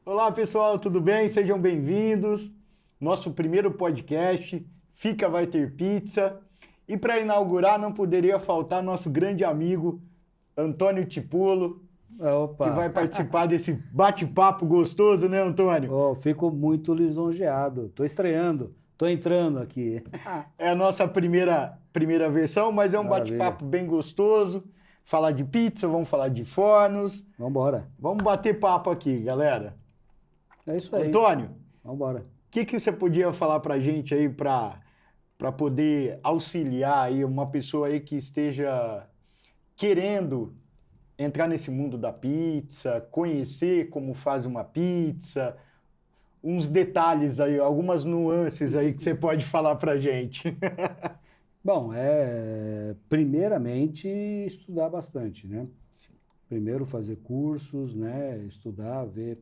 Olá, pessoal, tudo bem? Sejam bem-vindos. Nosso primeiro podcast, Fica Vai Ter Pizza. E para inaugurar, não poderia faltar nosso grande amigo Antônio Tipulo, que vai participar desse bate-papo gostoso, né, Antônio? Fico muito lisonjeado. Estou estreando, estou entrando aqui. É a nossa primeira versão, mas é um Maravilha. bate-papo bem gostoso. Falar de pizza, vamos falar de fornos. Vamos embora. Vamos bater papo aqui, galera. É isso aí. Antônio, Vamos embora. o que você podia falar pra gente aí para poder auxiliar aí uma pessoa aí que esteja querendo entrar nesse mundo da pizza, conhecer como faz uma pizza, uns detalhes aí, algumas nuances aí que você pode falar pra gente. Bom, primeiramente estudar bastante, né? Primeiro fazer cursos, né? Estudar, ver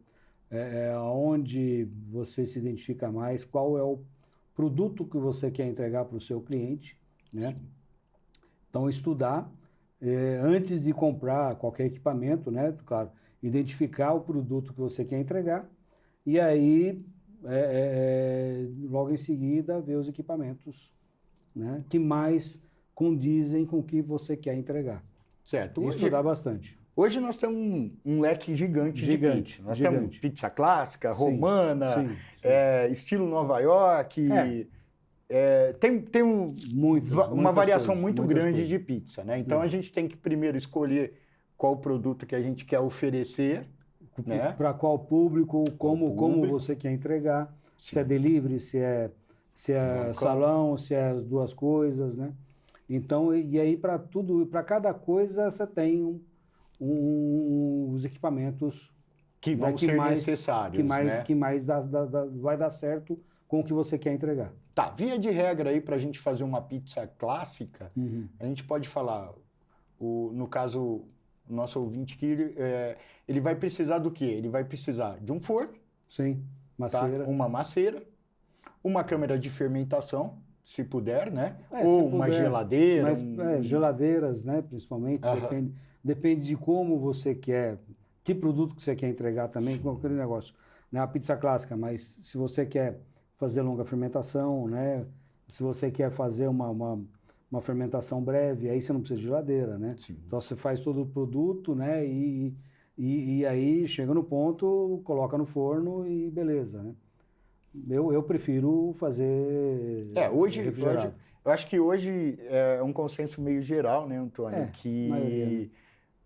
onde você se identifica mais, qual é o produto que você quer entregar para o seu cliente, né? Sim. Então, estudar antes de comprar qualquer equipamento, né? Claro, identificar o produto que você quer entregar e aí, logo em seguida, ver os equipamentos, né, que mais condizem com o que você quer entregar. Certo. E estudar bastante. Hoje nós temos um leque gigante de pizza. Nós temos pizza clássica, romana, sim. Estilo Nova York. Tem uma variação muito grande de pizza, né? Então a gente tem que primeiro escolher qual o produto que a gente quer oferecer, né? Para qual público, como você quer entregar, sim. Se é delivery, se é salão, se é as duas coisas, né? Então, e aí para tudo, para cada coisa você tem os equipamentos que vão ser necessários, que mais vai dar certo com o que você quer entregar. Tá, via de regra aí para a gente fazer uma pizza clássica, a gente pode falar, no caso, o nosso ouvinte que ele vai precisar do quê? Ele vai precisar de um forno, sim, maceira, tá? Uma maceira, uma câmara de fermentação, se puder, né? Ou uma geladeira. Geladeiras, né? Principalmente, depende de como você quer, que produto que você quer entregar também, com aquele negócio. Não é a pizza clássica, mas se você quer fazer longa fermentação, né? Se você quer fazer uma fermentação breve, aí você não precisa de geladeira, né? Sim. Então você faz todo o produto, né? E aí chega no ponto, coloca no forno e beleza, né? Eu prefiro fazer refrigerado. Eu acho que hoje é um consenso meio geral, né, Antônio? Que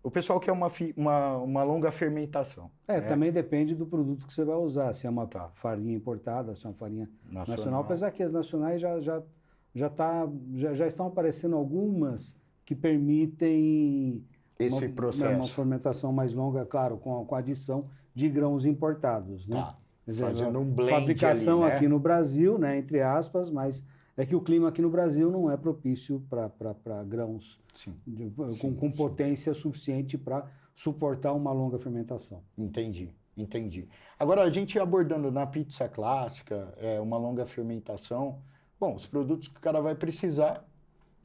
o pessoal quer uma longa fermentação. Também depende do produto que você vai usar. Se é uma farinha importada, se é uma farinha nacional. Apesar que as nacionais já estão aparecendo algumas que permitem esse processo. Uma fermentação mais longa, claro, com adição de grãos importados, né? Tá. Fazendo um blend fabricação ali, né? Aqui no Brasil, né, entre aspas, mas é que o clima aqui no Brasil não é propício para grãos com potência suficiente para suportar uma longa fermentação. Entendi. Agora, a gente abordando na pizza clássica, uma longa fermentação, bom, os produtos que o cara vai precisar,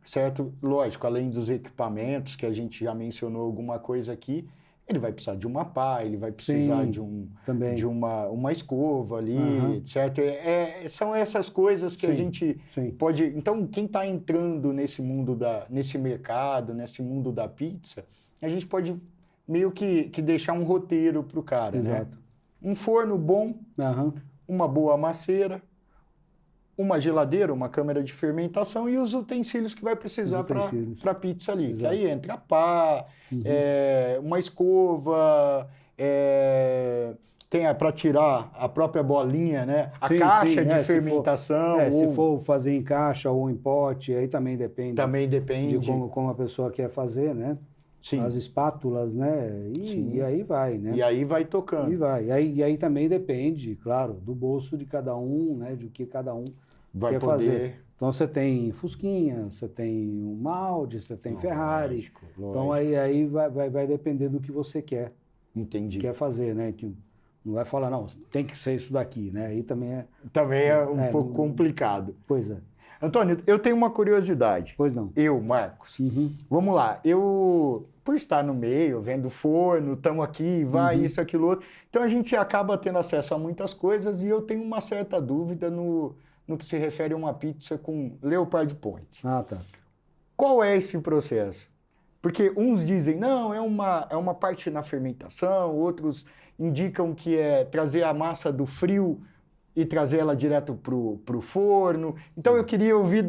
certo? Lógico, além dos equipamentos, que a gente já mencionou alguma coisa aqui, ele vai precisar de uma pá, ele vai precisar de uma escova ali, certo? São essas coisas que a gente pode... Então, quem está entrando nesse mundo nesse mercado, nesse mundo da pizza, a gente pode meio que deixar um roteiro para o cara, exato, né? Um forno bom, uma boa maceira, uma geladeira, uma câmara de fermentação e os utensílios que vai precisar para a pizza ali. Exato. Que aí entra a pá, uma escova, tem para tirar a própria bolinha, né? A caixa de fermentação. Se for fazer em caixa ou em pote, aí também depende. Também depende. De como a pessoa quer fazer, né? Sim. As espátulas, né? E aí vai, né? E aí vai tocando. E aí também depende, claro, do bolso de cada um, né? De que cada um quer fazer. Então você tem Fusquinha, você tem um Audi, você tem Ferrari. Lógico. Então aí vai depender do que você quer. Entendi. Quer fazer, né? Que não vai falar, não, tem que ser isso daqui, né? Aí também é... Também é um pouco complicado. Pois é. Antônio, eu tenho uma curiosidade. Pois não. Eu, Marcos. Vamos lá. Eu por estar no meio, vendo forno, estamos aqui, vai, isso, aquilo, outro. Então a gente acaba tendo acesso a muitas coisas e eu tenho uma certa dúvida no que se refere a uma pizza com Leopard Point. Ah, tá. Qual é esse processo? Porque uns dizem, não, é uma parte na fermentação, outros indicam que é trazer a massa do frio e trazer ela direto pro forno. Então eu queria ouvir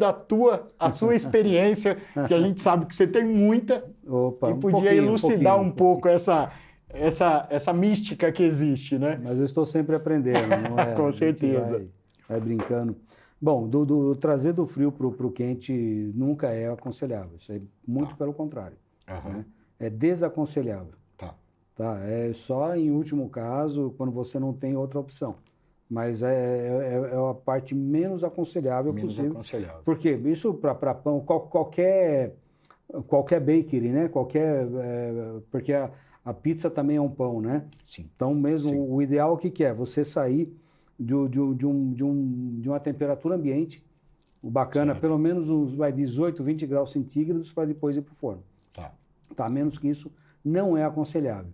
a sua experiência, que a gente sabe que você tem muita, Opa, e podia elucidar um pouco essa mística que existe, né? Mas eu estou sempre aprendendo, não é? Com certeza. Vai brincando. Bom, trazer do frio para o quente nunca é aconselhável. Isso é muito pelo contrário. Né? É desaconselhável. Tá? É só em último caso, quando você não tem outra opção. Mas é a parte menos aconselhável possível. Aconselhável. Porque isso para pão, qualquer bakery, né? Porque a pizza também é um pão, né? Sim. Então, mesmo Sim. o ideal, o que é? Você sair de uma temperatura ambiente, o bacana, certo. pelo menos uns 18, 20 graus centígrados para depois ir para o forno. Tá? Menos que isso, não é aconselhável.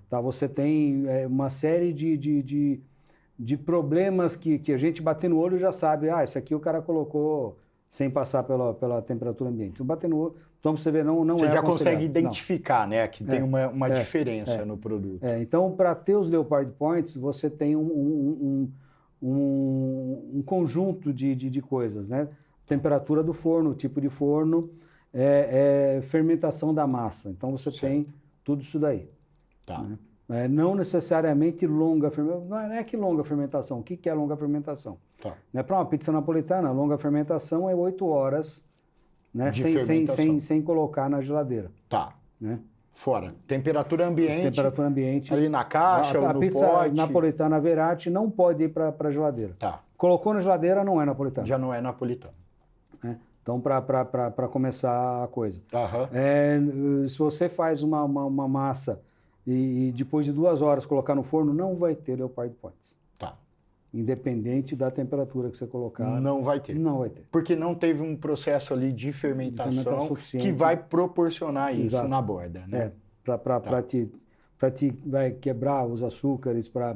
Tá? Você tem uma série de problemas que a gente bater no olho já sabe, esse aqui o cara colocou sem passar pela temperatura ambiente. Bater no olho, então você vê, não você é já aconselhável. consegue identificar, né? Que tem uma diferença no produto. Então, para ter os Leopard Points, você tem um conjunto de coisas, né? Temperatura do forno, tipo de forno, fermentação da massa. Então, você tem tudo isso daí. Tá. Né? Não necessariamente longa fermentação. Não é que longa fermentação. O que é longa fermentação? Tá. Né? Para uma pizza napolitana, longa fermentação é 8 horas, né? sem colocar na geladeira. Tá. Né? Fora. Temperatura ambiente. Temperatura ambiente. Ali na caixa ou no pote. A pizza napolitana Verratti não pode ir para a geladeira. Tá. Colocou na geladeira, não é napolitana. Já não é napolitana. Né? Então, para começar a coisa. Se você faz uma massa e depois de 2 horas colocar no forno, não vai ter Leopard Points. Tá. Independente da temperatura que você colocar. Não vai ter. Não vai ter. Porque não teve um processo ali de fermentação que vai proporcionar isso na borda, né? Para te vai quebrar os açúcares, para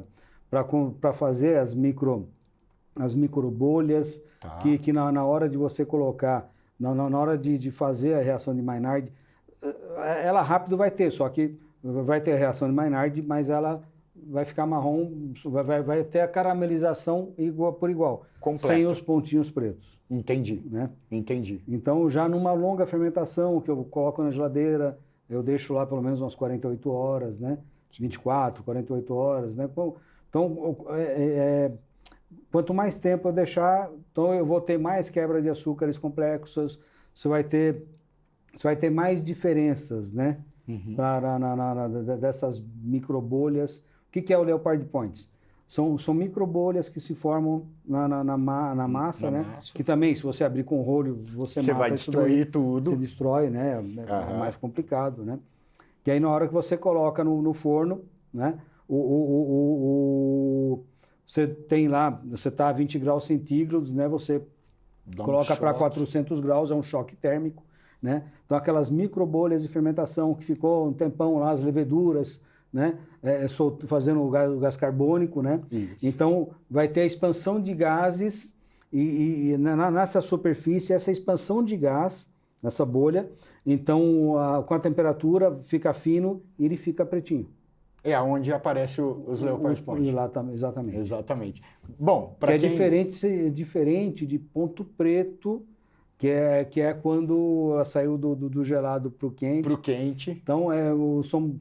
fazer as micro bolhas, que na hora de você colocar, na hora de fazer a reação de Maillard, ela rápido vai ter, só que vai ter a reação de Maillard, mas ela vai ficar marrom, vai ter a caramelização igual por igual, completa, sem os pontinhos pretos. Entendi. Né? Entendi. Então, já numa longa fermentação, que eu coloco na geladeira, eu deixo lá pelo menos umas 48 horas, né? 24, 48 horas, né? Então, quanto mais tempo eu deixar, então eu vou ter mais quebra de açúcares complexos, você vai ter mais diferenças, né? Dessas microbolhas. O que é o Leopard Points? São microbolhas que se formam na massa, né? Massa. Que também, se você abrir com o rolho, você mata vai destruir tudo. Você destrói, né? É mais complicado, né? Que aí na hora que você coloca no forno, né? Você tem lá, você está a 20 graus centígrados, né? Você coloca para 400 graus, é um choque térmico, né? Então aquelas microbolhas de fermentação que ficou um tempão lá, as leveduras, né? Fazendo o gás carbônico, né? Isso. Então vai ter a expansão de gases e nessa superfície, essa expansão de gás, nessa bolha, então com a temperatura fica fino e ele fica pretinho. É onde aparece os Leopard Points. Exatamente. Exatamente. Bom, para quem... diferente de ponto preto, que é quando ela saiu do gelado para o quente. Para o quente. Então,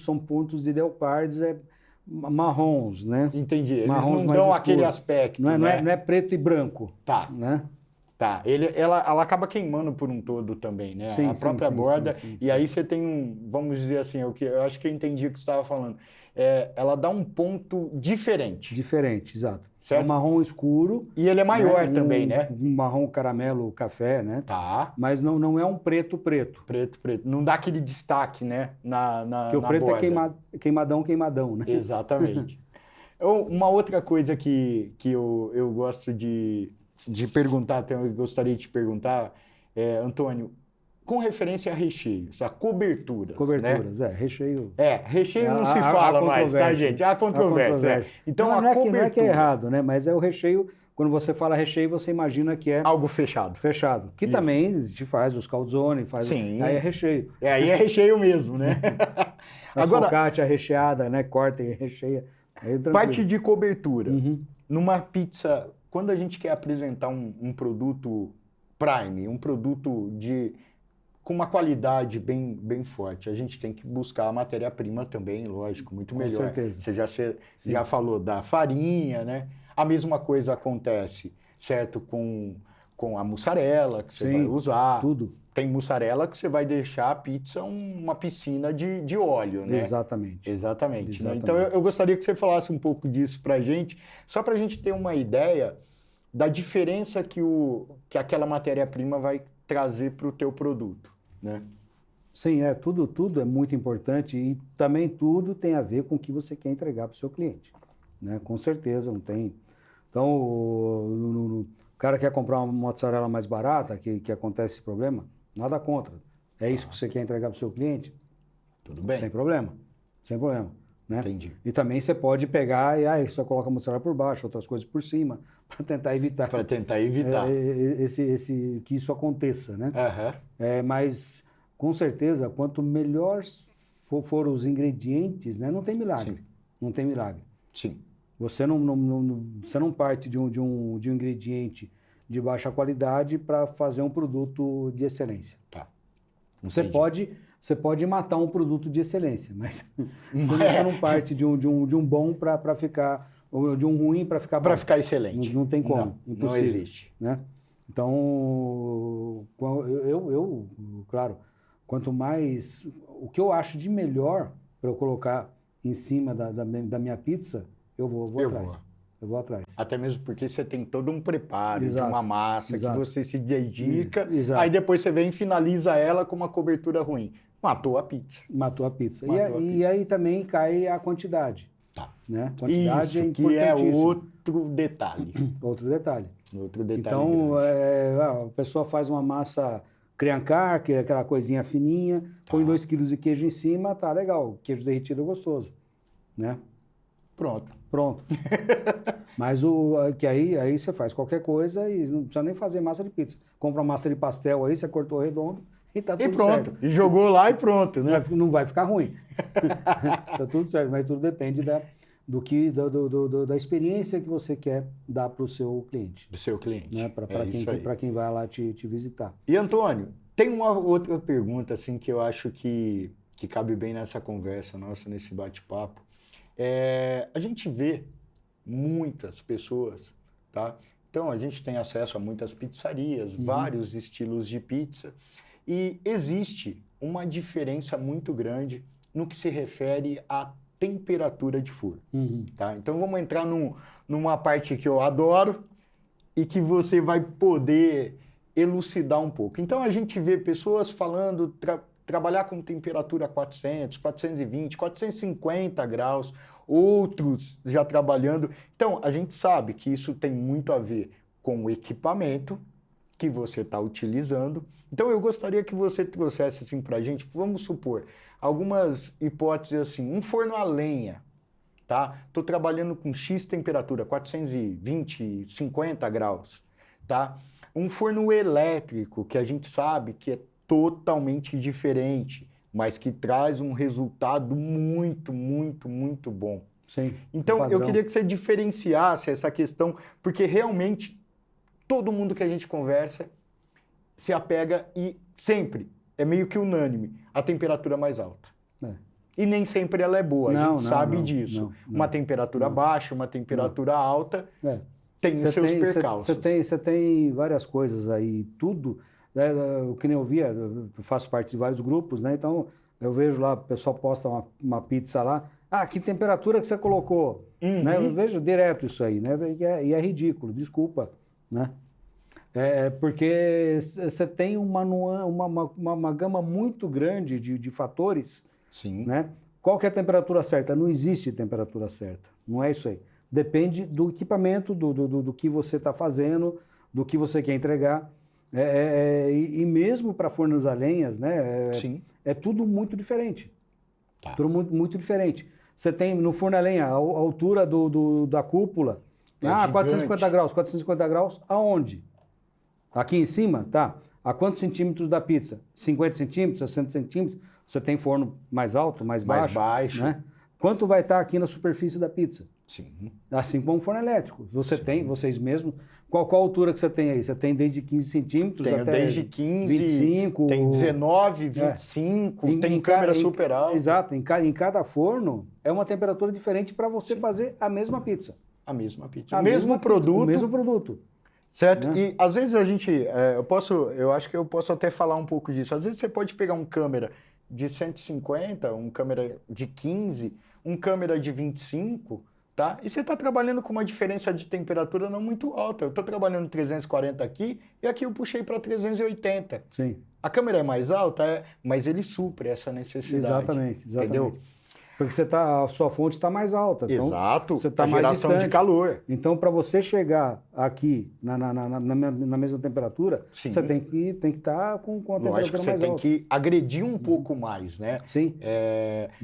são pontos de leopards marrons, né? Entendi. Eles marrons não dão aquele aspecto, não né? Não é preto e branco. Tá. Né? Tá. Ela acaba queimando por um todo também, né? Sim, a própria borda. Sim. E aí você tem vamos dizer assim, eu acho que eu entendi o que você estava falando. Ela dá um ponto diferente. Diferente, exato. Certo? É um marrom escuro. E ele é maior também, né? Um marrom caramelo café, né? Tá. Mas não é um preto. Preto. Não dá aquele destaque, né? Porque o preto borda. É queimadão, né? Exatamente. Uma outra coisa que eu gosto de perguntar, eu gostaria de te perguntar, Antônio, com referência a recheios, a coberturas. Coberturas, né? recheio. Recheio não se fala mais, tá, gente? Há controvérsia. Então, não, a cobertura... não é que é errado, né? Mas é o recheio, quando você fala recheio, você imagina que é... algo fechado. Fechado. Que Isso. também te faz os calzone, faz... Sim. Aí é recheio. Aí é recheio mesmo, né? A focaccia recheada, né? Corta e recheia. Parte de cobertura. Numa pizza, quando a gente quer apresentar um produto prime, um produto com uma qualidade bem forte, a gente tem que buscar a matéria-prima também, lógico, muito melhor. Com certeza. Você já falou da farinha, né? A mesma coisa acontece, certo? Com a mussarela que você vai usar. Tudo. Tem mussarela que você vai deixar a pizza uma piscina de óleo, né? Exatamente. Né? Então, eu gostaria que você falasse um pouco disso pra gente, só pra gente ter uma ideia da diferença que aquela matéria-prima vai trazer para o teu produto, né? Sim, tudo é muito importante e também tudo tem a ver com o que você quer entregar para o seu cliente, né? Com certeza, não tem... Então, o cara quer comprar uma mozzarella mais barata, que acontece esse problema, nada contra. É isso que você quer entregar para o seu cliente? Tudo bem. Sem problema, né? Entendi. E também você pode pegar e você coloca a mozzarella por baixo, outras coisas por cima, para tentar evitar. Que isso aconteça, né? Mas, com certeza, quanto melhor for os ingredientes, né? Não tem milagre. Sim. Não tem milagre. Sim. Você não parte de um ingrediente de baixa qualidade para fazer um produto de excelência. Tá. Você pode matar um produto de excelência, mas você não parte de um bom para ficar, ou de um ruim para ficar bom. Para ficar excelente. Não tem como. Não, impossível, não existe. Né? Então, claro, quanto mais... O que eu acho de melhor para eu colocar em cima da minha pizza, eu vou atrás. Eu vou atrás. Até mesmo porque você tem todo um preparo de Exato. uma massa que você se dedica, Exato. aí depois você vem e finaliza ela com uma cobertura ruim. Matou a pizza. E aí também cai a quantidade. Tá. Né? Quantidade isso, é que é importantíssimo. outro detalhe. Outro detalhe. Então, a pessoa faz uma massa criancar, que é aquela coisinha fininha, põe 2 quilos de queijo em cima, tá legal. Queijo derretido é gostoso. Né? Pronto. Mas aí você faz qualquer coisa e não precisa nem fazer massa de pizza. Compra uma massa de pastel aí, você cortou redondo e tá tudo certo. E jogou lá e pronto, né? Não vai ficar ruim. Tá tudo certo, mas tudo depende da experiência que você quer dar para o seu cliente. Do seu cliente. Né? Para quem vai lá te visitar. E, Antônio, tem uma outra pergunta assim, que eu acho que cabe bem nessa conversa nossa, nesse bate-papo. A gente vê muitas pessoas, tá? Então, a gente tem acesso a muitas pizzarias, vários estilos de pizza, e existe uma diferença muito grande no que se refere à temperatura de forno. Tá? Então, vamos entrar numa parte que eu adoro e que você vai poder elucidar um pouco. Então, a gente vê pessoas falando... trabalhar com temperatura 400, 420, 450 graus, outros já trabalhando. Então, a gente sabe que isso tem muito a ver com o equipamento que você está utilizando. Então, eu gostaria que você trouxesse assim para a gente, vamos supor, algumas hipóteses assim, um forno a lenha, tá? Estou trabalhando com X temperatura, 420, 50 graus, tá? Um forno elétrico, que a gente sabe que é totalmente diferente, mas que traz um resultado muito, muito, muito bom. Sim. Então, eu queria que você diferenciasse essa questão, porque realmente todo mundo que a gente conversa se apega e sempre, é meio que unânime, a temperatura mais alta. E nem sempre ela é boa, a gente sabe disso. Uma temperatura baixa, uma temperatura alta, tem os seus percalços. Você tem várias coisas aí, tudo... O que nem eu via, eu faço parte de vários grupos, né? Então, eu vejo lá, o pessoal posta uma pizza lá. Ah, que temperatura que você colocou? Né? Eu vejo direto isso aí, né? E é ridículo, desculpa, né? Porque você tem uma gama muito grande de fatores. Sim. Né? Qual que é a temperatura certa? Não existe temperatura certa, não é isso aí. Depende do equipamento, do que você está fazendo, do que você quer entregar. E mesmo para fornos a lenhas, né? Sim. É tudo muito diferente. Tá. Tudo muito diferente. Você tem no forno a lenha a altura da cúpula. É 450 graus. 450 graus aonde? Aqui em cima, tá? A quantos centímetros da pizza? 50 centímetros, 60 centímetros? Você tem forno mais alto, mais baixo? Né? Quanto vai estar aqui na superfície da pizza? Sim. Assim como um forno elétrico. Você tem, vocês mesmos, qual altura que você tem aí? Você tem desde 15 centímetros Tenho até desde 15, 25. Tem 19, 25, tem câmera super alta. Exato. Em cada forno é uma temperatura diferente para você fazer a mesma pizza. A mesma pizza. O mesmo produto. O mesmo produto. Certo? Né? E às vezes a gente, eu acho que eu posso até falar um pouco disso. Às vezes você pode pegar um câmera de 150, um câmera de 15, um câmera de 25, tá? E você está trabalhando com uma diferença de temperatura não muito alta. Eu estou trabalhando 340 aqui e aqui eu puxei para 380. Sim. A câmera é mais alta, mas ele supre essa necessidade. Exatamente. Entendeu? Porque a sua fonte está mais alta. Então Exato, você tá a geração mais de calor. Então, para você chegar aqui na mesma temperatura, Sim. você tem que estar com a temperatura Lógico, mais alta. Você tem que agredir um pouco mais, né? Sim.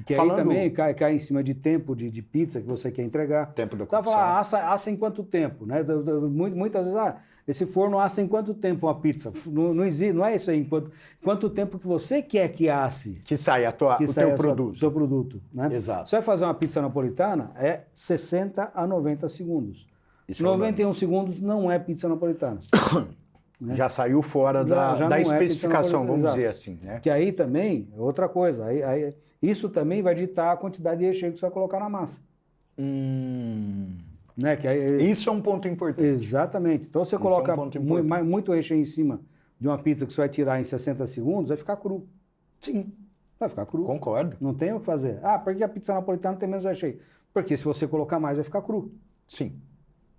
Que aí também cai em cima de tempo de pizza que você quer entregar. Tempo da cocção. Assa em quanto tempo? Né? Muitas vezes, esse forno assa em quanto tempo uma pizza? Não existe, não é isso aí. Quanto tempo que você quer que asse? Que saia o teu produto. O seu produto. Né? Exato. Você vai fazer uma pizza napolitana, é 60 a 90 segundos. Isso 91 segundos não é pizza napolitana. Né? Já saiu fora da especificação, vamos dizer assim. Né? Que aí também, outra coisa, isso também vai ditar a quantidade de recheio que você vai colocar na massa. Né? Isso é um ponto importante. Exatamente. Então você coloca muito recheio em cima de uma pizza que você vai tirar em 60 segundos, vai ficar cru. Sim. Vai ficar cru. Concordo. Não tem o que fazer. Por que a pizza napolitana tem menos recheio? Porque se você colocar mais, vai ficar cru. Sim.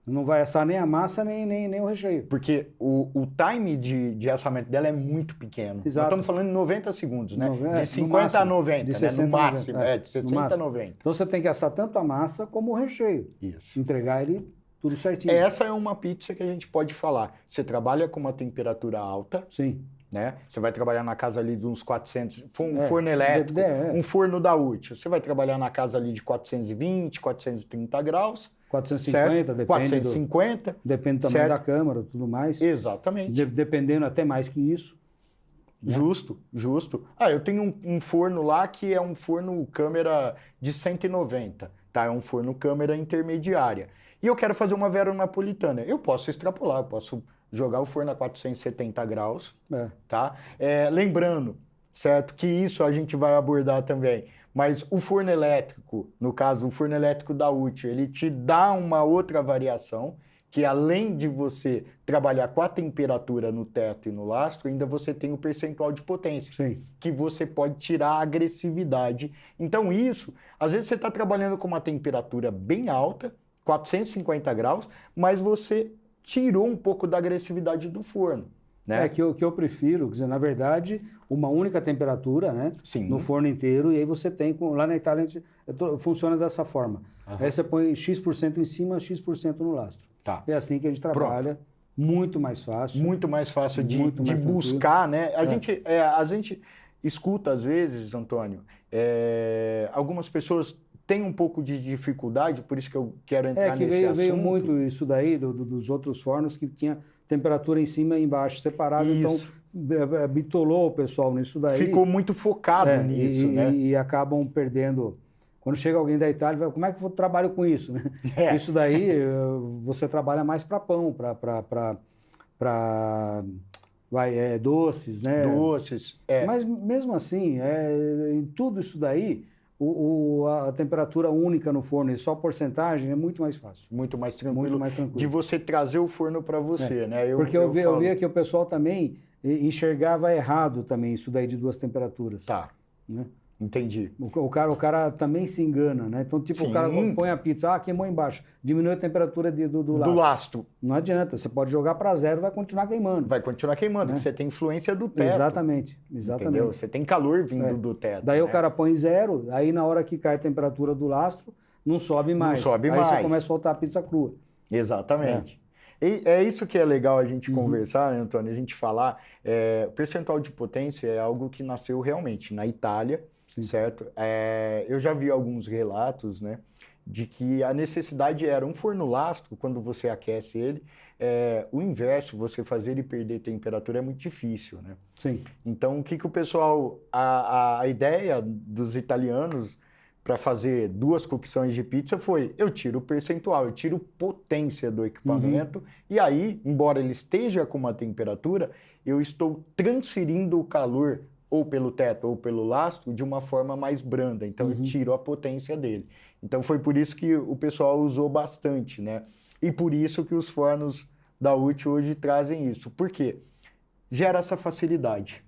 Não vai assar nem a massa, nem o recheio. Porque o time de assamento dela é muito pequeno. Exato. Nós estamos falando em 90 segundos, né? De 50 a 90, de 60 né? No máximo. 90, de 60 a 90. Então você tem que assar tanto a massa como o recheio. Isso. Entregar ele tudo certinho. Essa é uma pizza que a gente pode falar. Você trabalha com uma temperatura alta. Sim. Né? Você vai trabalhar na casa ali de uns 400, forno elétrico, um forno da útil. Você vai trabalhar na casa ali de 420, 430 graus. 450, certo? depende 450. Depende do tamanho da câmara e tudo mais. Exatamente. Dependendo até mais que isso. Né? Justo. Eu tenho um forno lá que é um forno câmera de 190, tá? É um forno câmera intermediária. E eu quero fazer uma vera napolitana. Eu posso extrapolar, eu posso jogar o forno a 470 graus, tá? Lembrando, certo, que isso a gente vai abordar também, mas o forno elétrico, no caso, o forno elétrico da útil, ele te dá uma outra variação, que além de você trabalhar com a temperatura no teto e no lastro, ainda você tem o percentual de potência, Sim. que você pode tirar a agressividade. Então isso, às vezes você está trabalhando com uma temperatura bem alta, 450 graus, mas você tirou um pouco da agressividade do forno. Né? Que eu prefiro, quer dizer, na verdade, uma única temperatura, né? Sim. No forno inteiro, e aí você tem, lá na Itália, funciona dessa forma. Aí você põe X% em cima, X% no lastro. Tá. É assim que a gente trabalha. Pronto. Muito mais fácil. Muito mais fácil de buscar, né? A gente escuta, às vezes, Antônio, algumas pessoas têm um pouco de dificuldade, por isso que eu quero entrar nesse assunto. Veio muito isso daí dos outros fornos que tinha temperatura em cima e embaixo separado, isso. Então bitolou o pessoal nisso daí. Ficou muito focado nisso, né? E acabam perdendo. Quando chega alguém da Itália, fala, como é que eu trabalho com isso? Isso daí, você trabalha mais para pão, para doces, né? Doces. Mas mesmo assim, em tudo isso daí, a temperatura única no forno e só porcentagem é muito mais fácil. Muito mais tranquilo. De você trazer o forno para você, né? Porque eu via que o pessoal também enxergava errado também isso daí de duas temperaturas. Tá. Né? Entendi. O cara também se engana, né? Então, tipo, o cara põe a pizza, queimou embaixo, diminui a temperatura do lastro. Não adianta, você pode jogar para zero, vai continuar queimando. Vai continuar queimando, porque você tem influência do teto. Exatamente. Entendeu? Você tem calor vindo do teto. Daí o cara põe zero, aí na hora que cai a temperatura do lastro, não sobe mais. Não sobe aí mais. Aí você começa a soltar a pizza crua. Exatamente. É isso que é legal a gente conversar, né, Antônio? A gente falar. O percentual de potência é algo que nasceu realmente na Itália, certo? Eu já vi alguns relatos, né, de que a necessidade era um forno lastro, quando você aquece ele, o inverso, você fazer ele perder temperatura é muito difícil, né? Sim. Então, o que o pessoal... A ideia dos italianos para fazer 2 cocções de pizza foi, eu tiro o percentual, eu tiro potência do equipamento, e aí, embora ele esteja com uma temperatura, eu estou transferindo o calor ou pelo teto ou pelo lastro de uma forma mais branda, então eu tiro a potência dele. Então foi por isso que o pessoal usou bastante, né? E por isso que os fornos da UTI hoje trazem isso. Por quê? Gera essa facilidade.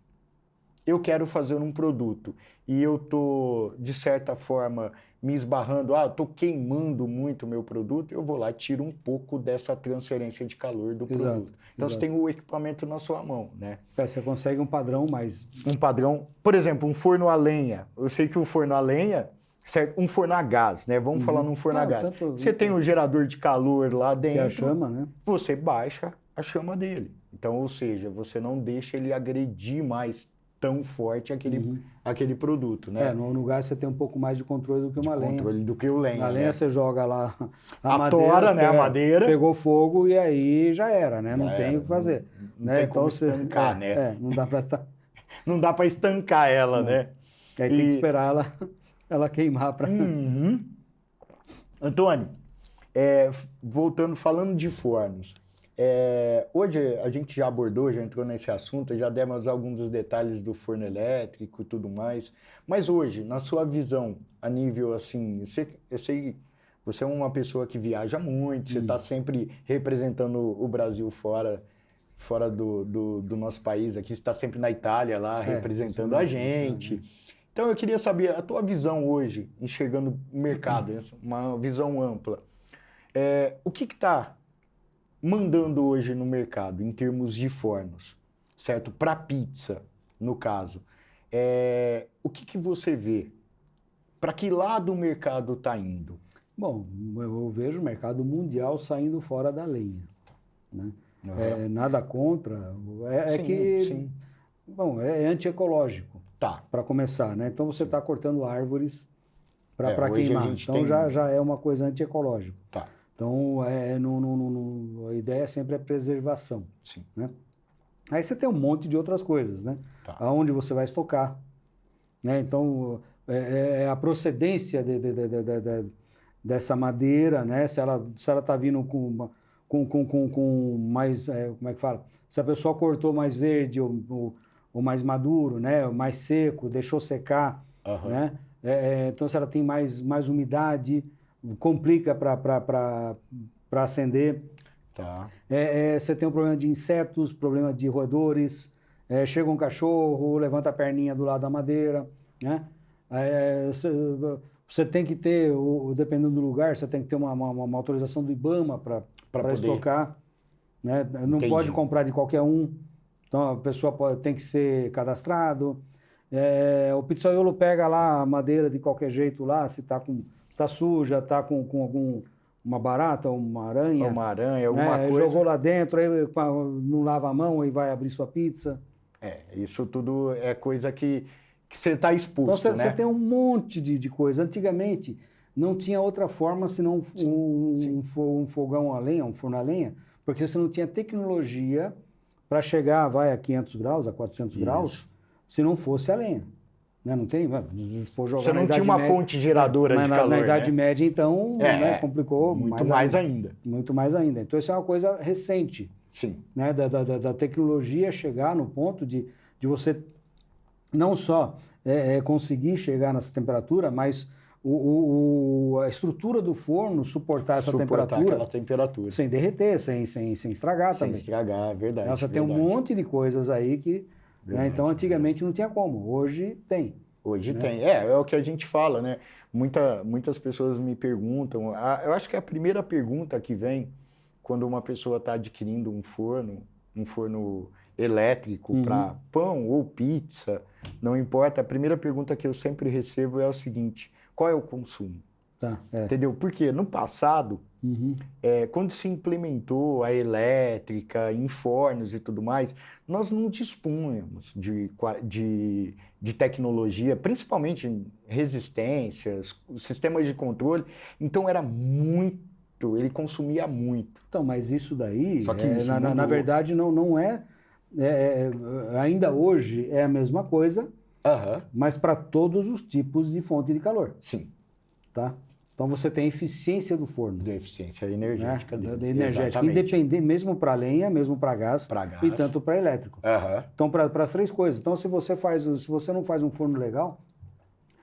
Eu quero fazer um produto e eu tô, de certa forma, me esbarrando, tô queimando muito o meu produto, eu vou lá e tiro um pouco dessa transferência de calor do produto. Então, você tem o equipamento na sua mão, né? Você consegue um padrão mais... Um padrão, por exemplo, um forno a lenha. Eu sei que o forno a lenha, certo? Um forno a gás, né? Vamos falar num forno a gás. Você tem um gerador de calor lá dentro. Que é a chama, né? Você baixa a chama dele. Então, ou seja, você não deixa ele agredir mais tão forte aquele produto, né? No gás você tem um pouco mais de controle do que uma lenha. Controle do que o lenha. Na lenha você joga lá a madeira, tora, né? A madeira. Pegou fogo e aí já era, né? Não tem o que fazer. Não tem como estancar, né? Não dá para não dá para estancar ela, né? Aí tem que esperar ela queimar para... Antônio, voltando, falando de fornos, hoje a gente já abordou, já entrou nesse assunto, já demos alguns dos detalhes do forno elétrico e tudo mais, mas hoje, na sua visão, a nível assim, eu sei, você é uma pessoa que viaja muito, você está sempre representando o Brasil fora do nosso país, aqui você está sempre na Itália lá, representando a gente. Então eu queria saber a tua visão hoje, enxergando o mercado, uma visão ampla. O que está mandando hoje no mercado, em termos de fornos, certo? Para pizza, no caso. O que você vê? Para que lado o mercado está indo? Bom, eu vejo o mercado mundial saindo fora da lenha, né? Nada contra, sim. Bom, é antiecológico, para começar, né? Então você está cortando árvores para queimar, então já é uma coisa antiecológica. Então, a ideia sempre é preservação. Sim. Né? Aí você tem um monte de outras coisas, né? Aonde você vai estocar. Né? Então, a procedência dessa madeira, né? Se ela está vindo com mais... como é que fala? Se a pessoa cortou mais verde ou mais maduro, né? Mais seco, deixou secar, né? Então, se ela tem mais umidade... complica para acender. Você tem um problema de insetos, problema de roedores, chega um cachorro, levanta a perninha do lado da madeira, né? Você tem que ter, dependendo do lugar, você tem que ter uma autorização do IBAMA para estocar, né? Não pode comprar de qualquer um, então a pessoa tem que ser cadastrado. O pizzaiolo pega lá a madeira de qualquer jeito lá, se está suja, está com uma barata, uma aranha. Alguma coisa. Jogou lá dentro, aí não lava a mão e vai abrir sua pizza. Isso tudo é coisa que você está exposto, então, você tem um monte de coisa. Antigamente, não tinha outra forma senão um fogão a lenha, um forno a lenha, porque você não tinha tecnologia para chegar, a 500 graus, a 400 graus, se não fosse a lenha. Né? Não tem, você não tinha uma fonte geradora de calor, na Idade Média, então, complicou muito mais ainda. Muito mais ainda. Então, isso é uma coisa recente. Sim. Né? Da tecnologia chegar no ponto de você não só conseguir chegar nessa temperatura, mas a estrutura do forno suportar aquela temperatura. Sem derreter, sem estragar também. Sem estragar, verdade. Você tem um monte de coisas aí que... Verdade, então, antigamente não tinha como, hoje tem. Hoje tem. É o que a gente fala, né? Muitas pessoas me perguntam, eu acho que a primeira pergunta que vem quando uma pessoa está adquirindo um forno elétrico para pão ou pizza, não importa, a primeira pergunta que eu sempre recebo é o seguinte: qual é o consumo? Tá, Entendeu? Porque no passado, quando se implementou a elétrica em fornos e tudo mais, nós não dispunhamos de tecnologia, principalmente em resistências, sistemas de controle. Então era muito, ele consumia muito. Então, mas isso daí, Só que isso na verdade, não é, ainda hoje é a mesma coisa, mas para todos os tipos de fonte de calor. Sim. Tá? Então você tem a eficiência do forno. Da eficiência energética dele. Da energética, independente, mesmo para lenha, mesmo para gás, e tanto para elétrico. Então, para as três coisas. Então, se você não faz um forno legal,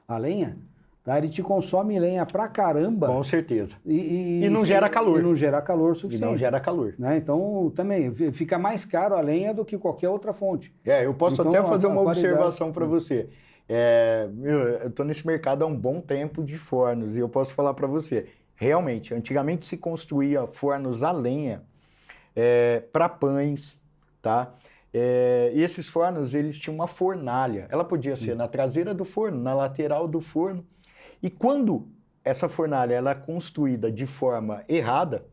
a lenha, tá, ele te consome lenha pra caramba. Com certeza. E não gera calor. E não gera calor suficiente. E não gera calor. Né? Então, também, fica mais caro a lenha do que qualquer outra fonte. Eu posso até fazer uma observação para você. Eu estou nesse mercado há um bom tempo de fornos e eu posso falar para você, realmente, antigamente se construía fornos a lenha para pães, tá? E esses fornos, eles tinham uma fornalha. Ela podia ser na traseira do forno, na lateral do forno. E quando essa fornalha ela é construída de forma errada,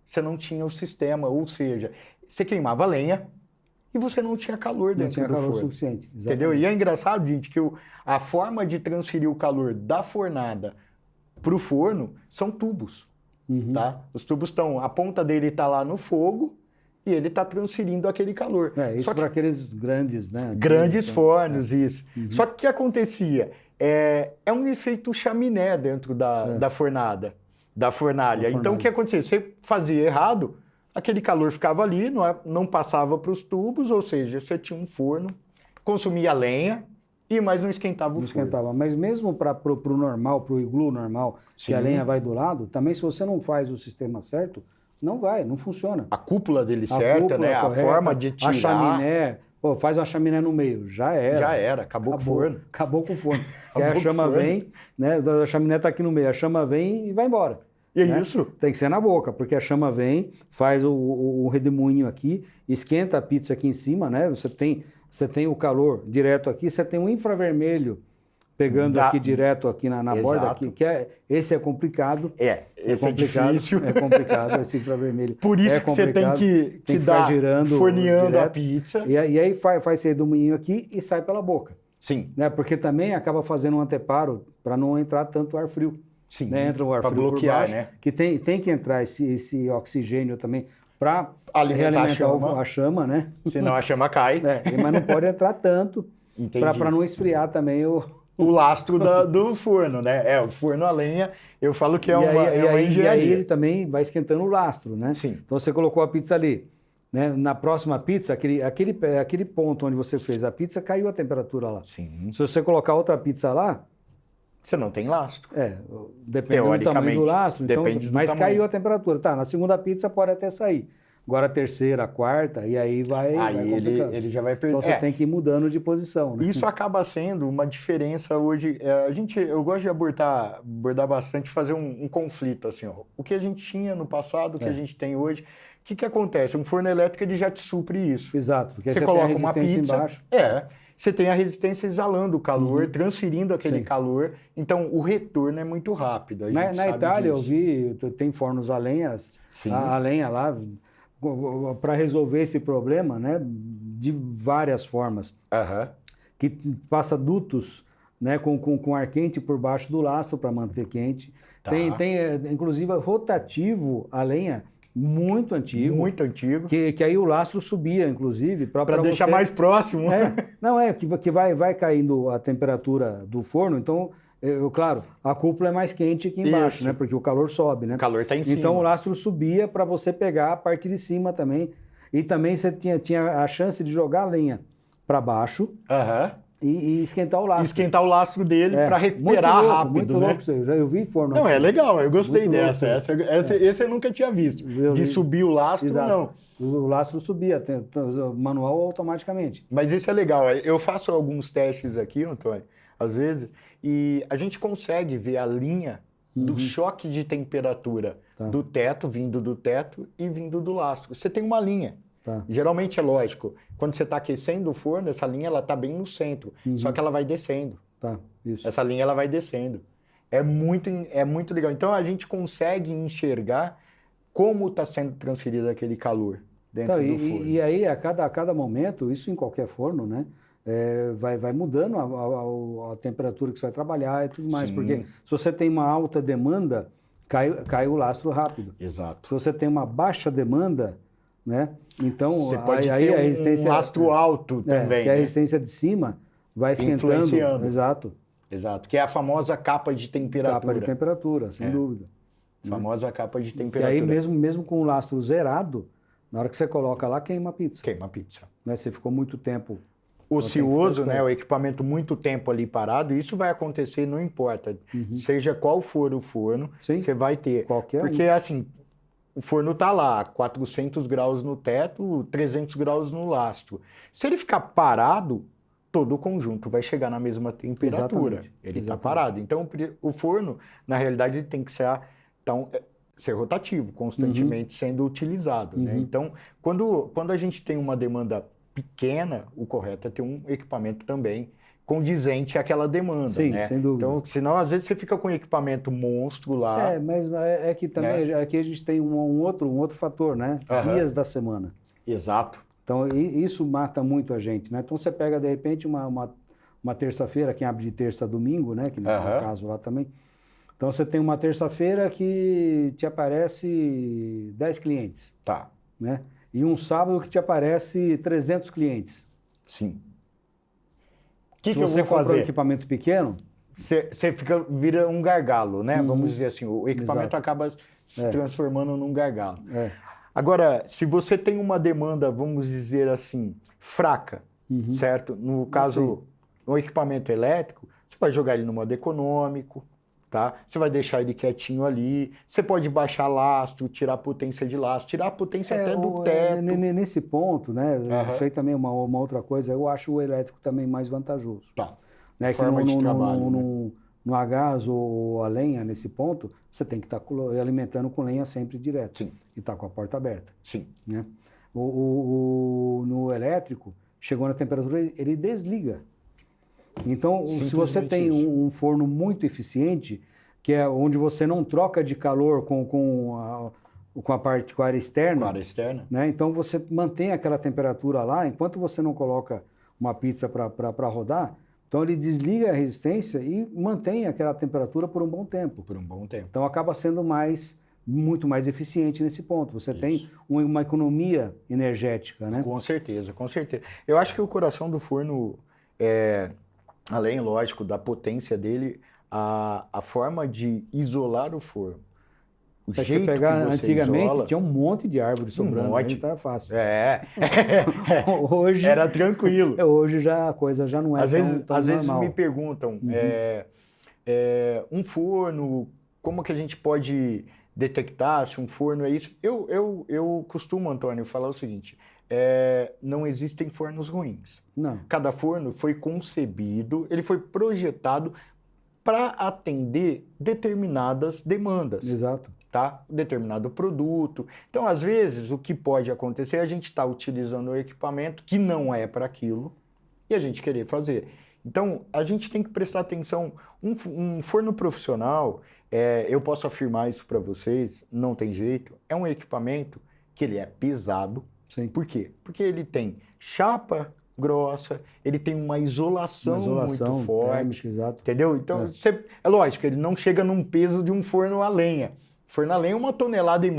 você não tinha o sistema, ou seja, você queimava lenha, e você não tinha calor dentro do forno. Não tinha calor suficiente. Exatamente. Entendeu? E é engraçado, gente, que a forma de transferir o calor da fornada para o forno são tubos. Tá? Os tubos estão... A ponta dele está lá no fogo e ele está transferindo aquele calor. Isso para aqueles grandes, né? Grandes fornos, isso. Só que o que acontecia? É um efeito chaminé dentro da fornada, da fornalha. Então, o que acontecia? Você fazia errado... Aquele calor ficava ali, não passava para os tubos, ou seja, você tinha um forno, consumia lenha, mas não esquentava o forno. Não esquentava, mas mesmo para o normal, para o iglu normal, que a lenha vai do lado, também se você não faz o sistema certo, não funciona. A cúpula dele certa, né? A forma de tirar... A chaminé, faz uma chaminé no meio, já era. Acabou com o forno. Acabou com o forno. Aí a chama vem, né? A chaminé está aqui no meio, a chama vem e vai embora. E é isso? Tem que ser na boca, porque a chama vem, faz o redemoinho aqui, esquenta a pizza aqui em cima, né? Você tem o calor direto aqui, você tem um infravermelho pegando aqui direto aqui na borda aqui, esse é complicado. Esse é difícil. É complicado, esse infravermelho. Por isso que você tem que dar girando, forneando direto, a pizza. E aí faz esse redemoinho aqui e sai pela boca. Sim. Né? Porque também acaba fazendo um anteparo para não entrar tanto ar frio. Sim, né? Entra o ar frio bloquear, por baixo, né? Que tem que entrar esse oxigênio também para alimentar a chama, né? Senão a chama cai. Mas não pode entrar tanto para não esfriar também o lastro do forno, né? O forno a lenha, eu falo que é uma engenharia. E aí ele também vai esquentando o lastro, né? Sim. Então você colocou a pizza ali, né? Na próxima pizza, aquele ponto onde você fez a pizza, caiu a temperatura lá. Sim. Se você colocar outra pizza lá, você não tem lastro. Depende do tamanho do lastro. Então, mas tamanho. Caiu a temperatura. Tá, na segunda pizza pode até sair. Agora a terceira, a quarta, e aí vai ele já vai perder. Então você tem que ir mudando de posição. Né? Isso acaba sendo uma diferença hoje. Eu gosto de abordar bastante, fazer um conflito. Assim, ó. O que a gente tinha no passado, o que a gente tem hoje. O que acontece? Um forno elétrico ele já te supre isso. Exato. Porque você coloca uma pizza. Embaixo. Você tem a resistência exalando o calor, transferindo aquele calor. Então, o retorno é muito rápido. Na Itália, eu vi, tem fornos a lenha lá, para resolver esse problema, né, de várias formas. Que passa dutos, né, com ar quente por baixo do lastro para manter quente. Tá. Tem, inclusive, rotativo a lenha, muito antigo. Muito antigo. Que aí o lastro subia, inclusive. Para deixar mais próximo. Que vai caindo a temperatura do forno. Então, claro, a cúpula é mais quente aqui embaixo, né? Porque o calor sobe, né? O calor está em cima. Então, o lastro subia para você pegar a parte de cima também. E também você tinha a chance de jogar a lenha para baixo. E esquentar o lastro. Esquentar o lastro dele para recuperar rápido, muito né? Louco, eu vi forno Não, assim. É legal, eu gostei dessa. Esse eu nunca tinha visto. De subir o lastro, não. O lastro subia, manual automaticamente. Mas isso é legal. Eu faço alguns testes aqui, Antônio, às vezes, e a gente consegue ver a linha do choque de temperatura do teto, vindo do teto e vindo do lastro. Você tem uma linha. Geralmente é lógico. Quando você está aquecendo o forno, essa linha está bem no centro. Só que ela vai descendo. Isso. Essa linha ela vai descendo. É muito legal. Então a gente consegue enxergar como está sendo transferido aquele calor dentro do forno. E aí, a cada momento, isso em qualquer forno, né? Vai mudando a temperatura que você vai trabalhar e tudo mais. Sim. Porque se você tem uma alta demanda, cai o lastro rápido. Exato. Se você tem uma baixa demanda, né? Então, você pode aí ter a resistência, um lastro alto também. que a resistência de cima vai esquentando. Influenciando. Exato. Que é a famosa capa de temperatura. Capa de temperatura, sem dúvida. Famosa capa de temperatura. E aí, mesmo com o lastro zerado, na hora que você coloca lá, queima a pizza. Queima a pizza. Né? Você ficou muito tempo ocioso, né? O equipamento muito tempo ali parado, isso vai acontecer, não importa. Seja qual for o forno, você vai ter. Porque assim, o forno tá lá, 400 graus no teto, 300 graus no lastro. Se ele ficar parado, todo o conjunto vai chegar na mesma temperatura. Ele está parado. Então, o forno, na realidade, ele tem que ser rotativo, constantemente sendo utilizado. Né? Então, quando a gente tem uma demanda pequena, o correto é ter um equipamento também condizente àquela demanda. Sim, né? sem dúvida. Então, senão, às vezes, você fica com um equipamento monstro lá. Mas é que também, aqui a gente tem um outro fator, né? Dias da semana. Exato. Então, isso mata muito a gente, né? Então, você pega, de repente, uma terça-feira, quem abre de terça a domingo, né? Que não é o caso lá também. Então, você tem uma terça-feira que te aparece 10 clientes. Tá. Né? E um sábado que te aparece 300 clientes. Sim. Se você compra um equipamento pequeno... Você vira um gargalo, né? Vamos dizer assim, o equipamento acaba se transformando num gargalo. Agora, se você tem uma demanda, vamos dizer assim, fraca, certo? No caso, um equipamento elétrico, você vai jogar ele no modo econômico, tá? Você vai deixar ele quietinho ali, você pode baixar lastro, tirar a potência de lastro, tirar a potência até do teto. Nesse ponto, né? Feito também uma outra coisa, eu acho o elétrico também mais vantajoso. Tá. Né? Forma de trabalho, no a gás ou a lenha, nesse ponto, você tem que estar alimentando com lenha sempre direto. Sim. E estar com a porta aberta. Sim. Né? No elétrico, chegou na temperatura, ele desliga. Então, se você tem um forno muito eficiente, que é onde você não troca de calor com a área externa. Com a área externa. Né? Então, você mantém aquela temperatura lá, enquanto você não coloca uma pizza para rodar, então ele desliga a resistência e mantém aquela temperatura por um bom tempo. Por um bom tempo. Então, acaba sendo muito mais eficiente nesse ponto. Você tem uma economia energética, né? Com certeza, com certeza. Eu acho que o coração do forno além, lógico, da potência dele, a forma de isolar o forno. O jeito você pegar, que você antigamente isola, tinha um monte de árvore sobrando, aí estava fácil. Hoje, era tranquilo. Hoje a coisa já não é às tão vezes normal. me perguntam, um forno, como que a gente pode detectar se um forno é isso? Eu costumo, Antônio, falar o seguinte, não existem fornos ruins. Não. Cada forno foi concebido, ele foi projetado para atender determinadas demandas. Exato. Tá? Determinado produto. Então, às vezes, o que pode acontecer é a gente estar utilizando o equipamento que não é para aquilo e a gente querer fazer. Então, a gente tem que prestar atenção. Um forno profissional, eu posso afirmar isso para vocês, não tem jeito, é um equipamento que ele é pesado. Sim. Por quê? Porque ele tem chapa grossa, ele tem uma isolação muito forte, térmica, exato. Entendeu? Então, é lógico, ele não chega num peso de um forno a lenha. Forno a lenha é 1,5 toneladas.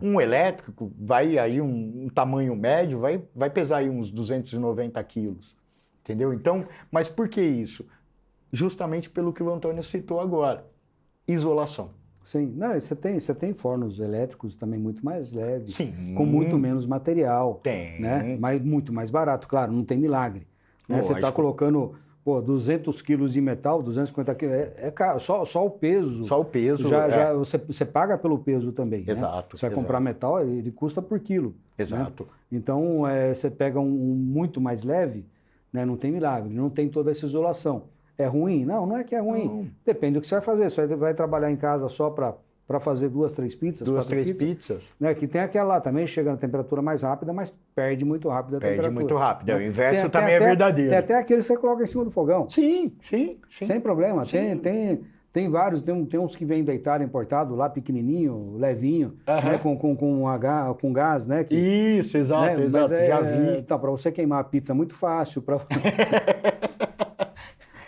Um elétrico vai aí um tamanho médio, vai pesar aí uns 290 quilos. Entendeu? Então, mas por que isso? Justamente pelo que o Antônio citou agora. Isolação. Sim, não, você tem fornos elétricos também muito mais leves, Sim. com muito menos material. Tem. Né? Mas muito mais barato, claro, não tem milagre. Né? Você está colocando 200 quilos de metal, 250 quilos, é caro, só o peso. Só o peso. Já você paga pelo peso também. Exato. Né? Você vai comprar metal, ele custa por quilo. Exato. Né? Então, você pega um muito mais leve, né? Não tem milagre, não tem toda essa isolação. É ruim? Não é que é ruim. Não. Depende do que você vai fazer. Você vai trabalhar em casa só para fazer 2, 3 pizzas? 2, 3 pizzas. Né? Que tem aquela lá também, chega na temperatura mais rápida, mas perde muito rápido a temperatura. Perde muito rápido. Né? O inverso também é verdadeiro. Tem até aqueles que você coloca em cima do fogão. Sim. Sem problema. Tem vários, tem uns que vêm da Itália importado lá, pequenininho, levinho, né? Com gás, né? Isso, exato, né? exato, já vi. Então, para você queimar a pizza é muito fácil.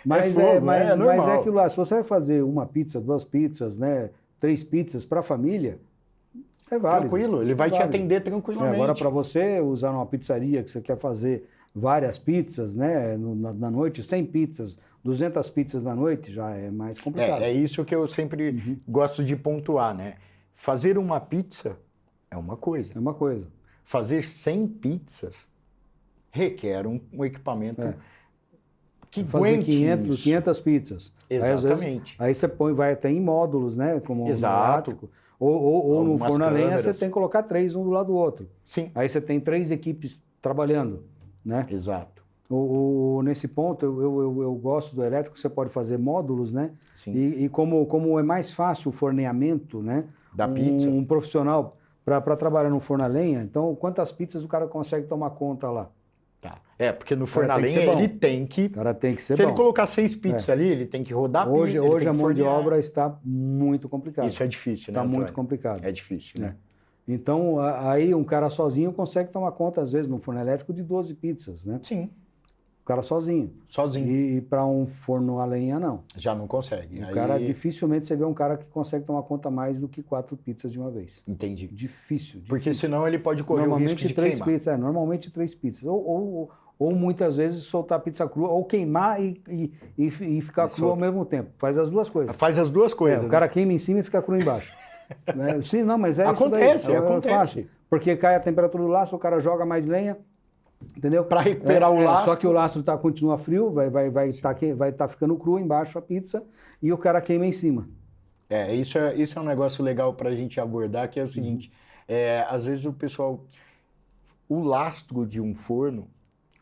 Mas é normal. Mas é aquilo lá, se você vai fazer uma pizza, 2 pizzas, né? 3 pizzas para a família, é válido. Tranquilo, ele vai te atender tranquilamente. Agora, para você usar numa pizzaria que você quer fazer várias pizzas, né? Na noite, 100 pizzas, 200 pizzas na noite, já é mais complicado. É isso que eu sempre gosto de pontuar, né? Fazer uma pizza é uma coisa. É uma coisa. Fazer 100 pizzas requer um equipamento que fazer aguente 500 pizzas. Exatamente. Aí você vai até em módulos, né? Como Exato. elétrico. Ou no forno a lenha câmeras. você tem que colocar 3 um do lado do outro. Sim. Aí você tem 3 equipes trabalhando, né? Exato. Nesse ponto, eu gosto do elétrico, você pode fazer módulos, né? Sim. E como é mais fácil o forneamento, né? Da pizza. Um profissional para trabalhar no forno a lenha, então quantas pizzas o cara consegue tomar conta lá? Tá. Porque no forno a tem que lenha ser bom. ele tem que... O cara tem que ser Se bom. ele colocar 6 pizzas ali, ele tem que rodar a pizza. Hoje tem a que mão de fornear. obra está muito complicada. Isso é difícil, né? Está muito Antônio? complicado. É difícil, né? Então, aí um cara sozinho consegue tomar conta, às vezes, no forno elétrico de 12 pizzas, né? Sim. O cara sozinho. Sozinho. E para um forno a lenha, não. Já não consegue. O cara, dificilmente você vê um cara que consegue tomar conta mais do que 4 pizzas de uma vez. Entendi. Difícil. Porque senão ele pode correr o risco de queimar. Pizzas, normalmente 3 pizzas. Ou muitas vezes soltar a pizza crua, ou queimar e ficar crua ao mesmo tempo. Faz as duas coisas. Faz as duas coisas. O cara queima em cima e fica cru embaixo. Sim, não, mas acontece, isso daí. acontece. Fácil, porque cai a temperatura do lastro, o cara joga mais lenha, entendeu? Para recuperar o lastro. Só que o lastro continua frio, vai estar ficando cru embaixo a pizza e o cara queima em cima. Isso é um negócio legal para a gente abordar, que é o seguinte, às vezes o lastro de um forno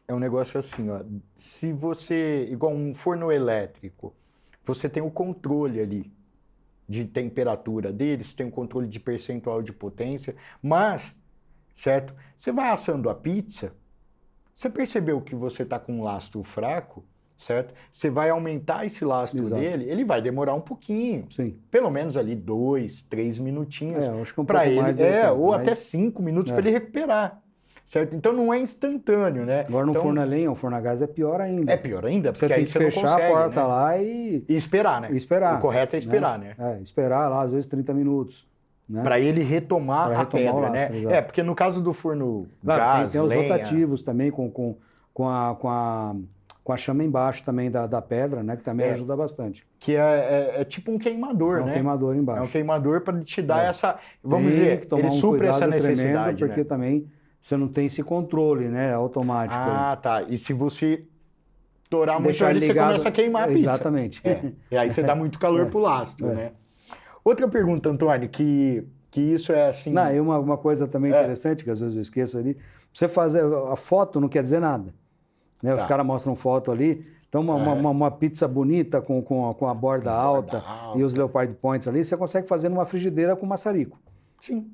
é um negócio assim, ó, se você, igual um forno elétrico, você tem o controle ali de temperatura deles, tem o controle de percentual de potência, mas, certo, você vai assando a pizza, você percebeu que você está com um lastro fraco, certo? Você vai aumentar esse lastro dele, ele vai demorar um pouquinho. Sim. Pelo menos ali 2, 3 minutinhos. Acho que para ele, ou até 5 minutos para ele recuperar. Certo? Então não é instantâneo, né? Agora no forno a lenha, o forno a gás é pior ainda. É pior ainda, porque você aí tem que fechar não consegue, a porta né? lá e esperar, né? Esperar. O correto é esperar, né? Esperar lá, às vezes 30 minutos. Né? Para ele retomar a pedra, lastro, né? Exato. Porque no caso do forno gás, tem os lenha... rotativos também com a chama embaixo também da pedra, né? Que também ajuda bastante. Que é tipo um queimador, né? É um queimador embaixo. É um queimador para te dar essa... Vamos dizer, ele supre essa necessidade, tremendo, porque também você não tem esse controle, né? Automático. Tá. E se você torar muito ele, você começa a queimar a pizza. Exatamente. E aí você dá muito calor pro lastro, né? Outra pergunta, Antônio, que isso é assim... Não, e uma coisa também interessante, que às vezes eu esqueço ali, você fazer... A foto não quer dizer nada. Né? Os caras mostram foto ali, então uma pizza bonita com a borda alta e os leopard points ali, você consegue fazer numa frigideira com maçarico. Sim.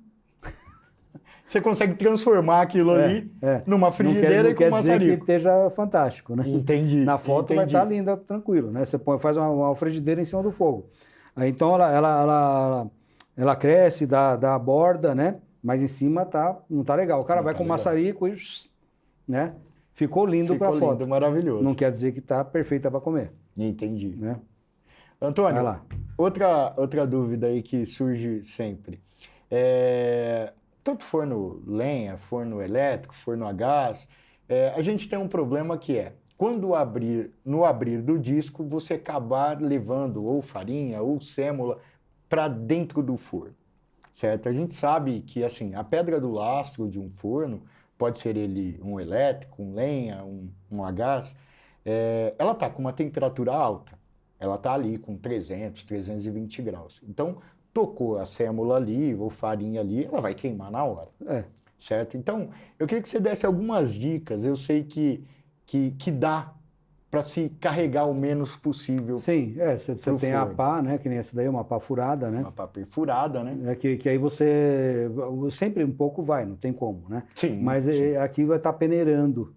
Você consegue transformar aquilo ali numa frigideira com maçarico. Não quer dizer que esteja fantástico, né? Entendi. Na foto vai estar linda, tranquilo, né? Você faz uma frigideira em cima do fogo. Aí, então ela cresce, dá a borda, né? Mas em cima não tá legal. O cara vai com maçarico e, né? Ficou lindo para a foto. Lindo, maravilhoso. Não quer dizer que está perfeita para comer. Entendi. Né? Antônio, vai lá. Outra dúvida aí que surge sempre. Tanto forno lenha, forno elétrico, forno a gás, a gente tem um problema que quando no abrir do disco, você acabar levando ou farinha ou sêmola para dentro do forno, certo? A gente sabe que assim, a pedra do lastro de um forno, pode ser ele um elétrico, um lenha, um a gás, ela está com uma temperatura alta, ela está ali com 300, 320 graus. Então, tocou a sêmola ali, ou farinha ali, ela vai queimar na hora, certo? Então, eu queria que você desse algumas dicas, eu sei que dá para se carregar o menos possível. Sim, você tem a pá, né, que nem essa daí, uma pá furada, né? Uma pá perfurada, né? Que aí você, sempre um pouco vai, não tem como, né? Sim. Mas aqui vai estar peneirando.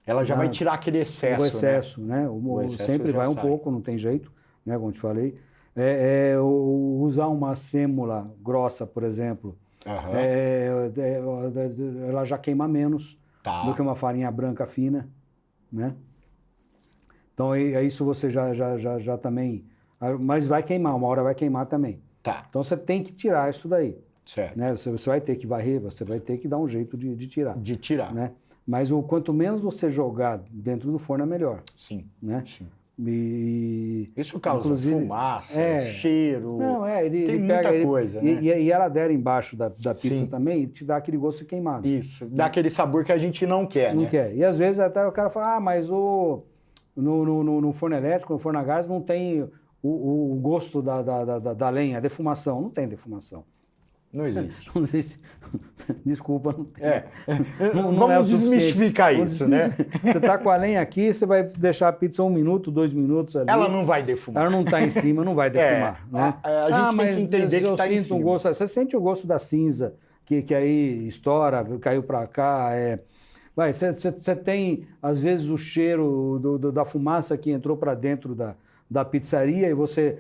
Ela já vai tirar aquele excesso, o excesso, né? O excesso sempre vai um sai. pouco, não tem jeito, né, como te falei. Usar uma sêmula grossa, por exemplo, ela já queima menos do que uma farinha branca fina, né? Então, isso você já também... Mas vai queimar, uma hora vai queimar também. Tá. Então, você tem que tirar isso daí. Certo. Né? Você vai ter que varrer, você vai ter que dar um jeito de tirar. De tirar. Né? Mas quanto menos você jogar dentro do forno, é melhor. Sim, né? sim. E, isso causa fumaça, cheiro, não, tem ele muita pega, coisa, né? E ela adere embaixo da pizza Sim. também e te dá aquele gosto de queimado. Isso, dá aquele sabor que a gente não quer, Não né? quer. E às vezes até o cara fala, mas no forno elétrico, no forno a gás, não tem o gosto da lenha, a defumação. Não tem defumação. Não existe. Não existe. Desculpa, não tem. Vamos desmistificar isso, né? Você está com a lenha aqui, você vai deixar a pizza 1 minuto, 2 minutos ali. Ela não vai defumar. Ela não está em cima, não vai defumar. Né? A gente tem que entender que está em cima. Gosto, você sente o gosto da cinza, que aí estoura, caiu para cá. Você tem, às vezes, o cheiro da fumaça que entrou para dentro da pizzaria e você...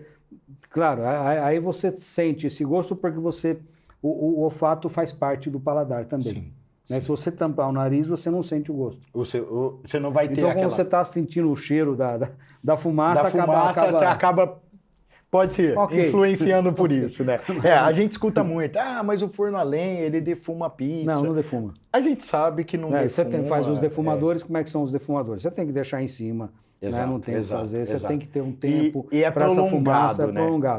Claro, aí você sente esse gosto porque o olfato faz parte do paladar também. Sim, né? Se você tampar o nariz, você não sente o gosto. Você não vai ter então, quando você está sentindo o cheiro da fumaça, você acaba... Pode ser, influenciando por isso, né? A gente escuta muito, mas o forno a lenha, ele defuma a pizza. Não defuma. A gente sabe que não defuma. Você faz os defumadores, como é que são os defumadores? Você tem que deixar em cima, exato, né? Não tem o que fazer, você tem que ter um tempo e para essa fumaça, né?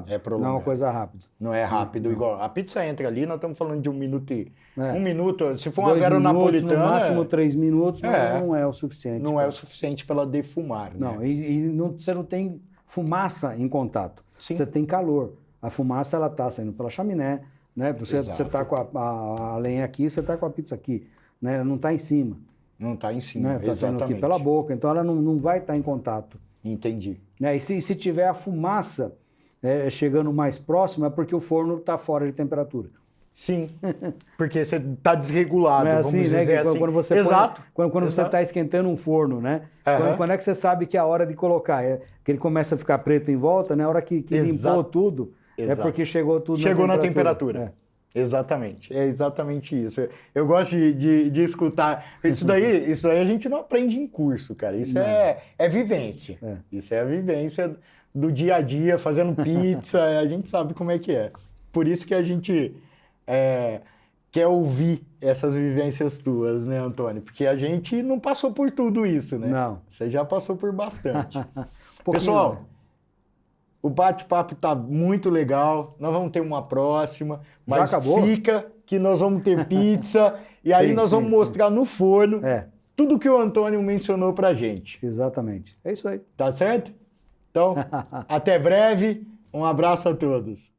É prolongado, não é uma coisa rápida. Não é rápido, igual a pizza entra ali, nós estamos falando de 1 minuto e... 1 minuto, se for 2 uma Vero minutos, napolitana... No máximo 3 minutos, não é o suficiente. Não é o suficiente para ela defumar, né? Não, você não tem fumaça em contato. Sim. Você tem calor. A fumaça ela está saindo pela chaminé, né? Você está com a lenha aqui, você está com a pizza aqui, né? Não está em cima. Não está em cima, né? Está saindo aqui pela boca, então ela não vai estar em contato. Entendi. Né? E se tiver a fumaça chegando mais próximo, é porque o forno está fora de temperatura. Sim, porque você está desregulado, vamos dizer assim. Quando você exato. Quando você está esquentando um forno, né? Quando é que você sabe que é a hora de colocar? Que ele começa a ficar preto em volta, né? A hora que limpou tudo, é porque chegou tudo na temperatura. Exatamente, é exatamente isso. Eu gosto de escutar. Isso daí a gente não aprende em curso, cara. Isso é vivência. Isso é a vivência do dia a dia, fazendo pizza, a gente sabe como é que é. Por isso que a gente... quer ouvir essas vivências tuas, né, Antônio? Porque a gente não passou por tudo isso, né? Não. Você já passou por bastante. Pessoal, o bate-papo tá muito legal. Nós vamos ter uma próxima. Mas já acabou? Fica que nós vamos ter pizza e aí nós vamos mostrar no forno tudo que o Antônio mencionou pra gente. Exatamente. É isso aí. Tá certo? Então, até breve. Um abraço a todos.